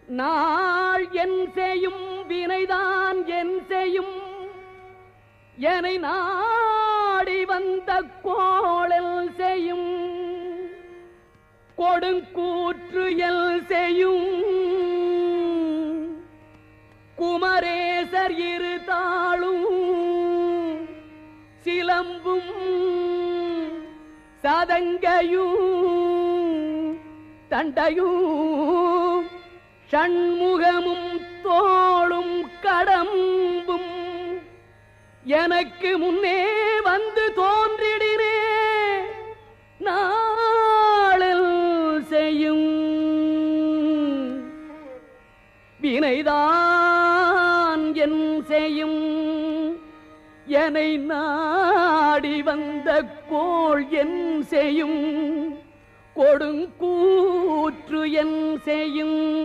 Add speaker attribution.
Speaker 1: நாள் என் செய்யும் வினைதான் என் செய்யும் என்னை நாடி வந்த கோளல் செய்யும் கொடுங்கூற்று எல் செய்யும் குமரேசர் இரு தாளும் சிலம்பும் சதங்கையும் தண்டையும் ஷண்முகமும் தோளும் கடம்பும் எனக்கு முன்னே வந்து தோன்றிடினே நாளில் செய்யும் வினைதான் என் செய்யும் என்னை நாடி வந்த கோள் என் செய்யும் கொடுங்கூற்று என் செய்யும்